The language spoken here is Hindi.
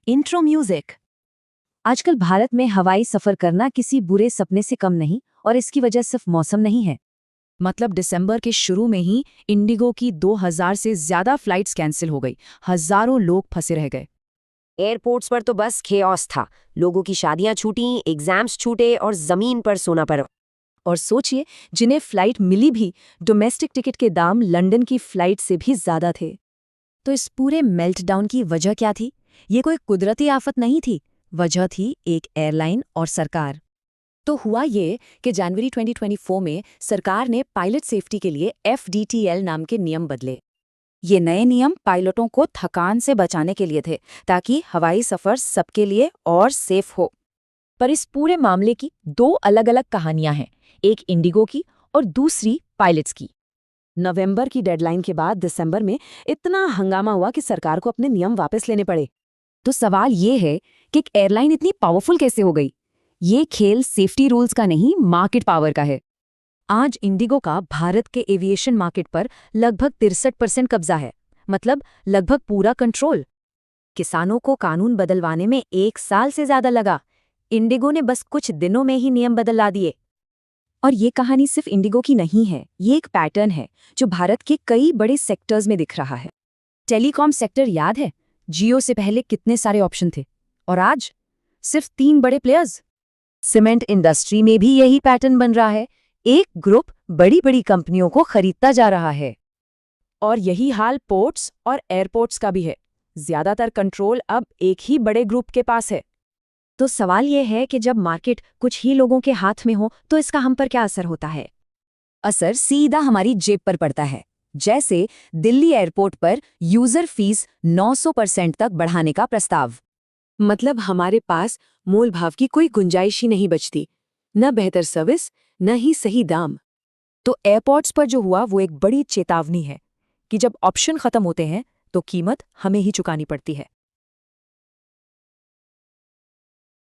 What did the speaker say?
Intro music. आजकल भारत में हवाई सफर करना किसी बुरे सपने से कम नहीं, और इसकी वजह सिर्फ मौसम नहीं है। मतलब दिसंबर के शुरू में ही इंडिगो की 2000 से ज्यादा फ्लाइट्स कैंसिल हो गई। हजारों लोग फंसे रह गए। एयरपोर्ट्स पर तो बस खेओस था। लोगों की शादियां छूटी, एग्जाम्स छूटे और जमीन पर सोना पड़ा। और सोचिए, जिन्हें फ्लाइट मिली भी, डोमेस्टिक टिकट के दाम लंदन की फ्लाइट से भी ज्यादा थे। तो इस पूरे मेल्टडाउन की वजह क्या थी? ये कोई कुदरती आफत नहीं थी, वजह थी एक एयरलाइन और सरकार। तो हुआ ये कि जनवरी 2024 में सरकार ने पायलट सेफ्टी के लिए FDTL नाम के नियम बदले। ये नए नियम पायलटों को थकान से बचाने के लिए थे, ताकि हवाई सफर सबके लिए और सेफ हो। पर इस पूरे मामले की दो अलग-अलग कहानियां हैं, एक इंडिगो की और दूसरी पायलट्स की। नवंबर की डेडलाइन के बाद दिसंबर में इतना हंगामा हुआ कि सरकार को अपने नियम वापस लेने पड़े। तो सवाल ये है कि एक एयरलाइन इतनी पावरफुल कैसे हो गई? ये खेल सेफ्टी रूल्स का नहीं, मार्केट पावर का है। आज इंडिगो का भारत के एविएशन मार्केट पर लगभग 63% कब्जा है, मतलब लगभग पूरा कंट्रोल। किसानों को कानून बदलवाने में 1 साल से ज्यादा लगा, इंडिगो ने बस कुछ दिनों में ही नियम बदला दिए। और ये कहानी सिर्फ इंडिगो की नहीं है, ये एक पैटर्न है जो भारत के कई बड़े सेक्टर्स में दिख रहा है। टेलीकॉम सेक्टर याद है, जियो से पहले कितने सारे ऑप्शन थे, और आज सिर्फ 3 बड़े प्लेयर्स। सीमेंट इंडस्ट्री में भी यही पैटर्न बन रहा है, एक ग्रुप बड़ी बड़ी कंपनियों को खरीदता जा रहा है। और यही हाल पोर्ट्स और एयरपोर्ट्स का भी है, ज्यादातर कंट्रोल अब एक ही बड़े ग्रुप के पास है। तो सवाल यह है कि जब मार्केट कुछ ही लोगों के हाथ में हो तो इसका हम पर क्या असर होता है? असर सीधा हमारी जेब पर पड़ता है। जैसे दिल्ली एयरपोर्ट पर यूजर फीस 900% तक बढ़ाने का प्रस्ताव। मतलब हमारे पास मोल भाव की कोई गुंजाइश ही नहीं बचती, न बेहतर सर्विस, न ही सही दाम। तो एयरपोर्ट्स पर जो हुआ वो एक बड़ी चेतावनी है कि जब ऑप्शन खत्म होते हैं तो कीमत हमें ही चुकानी पड़ती है।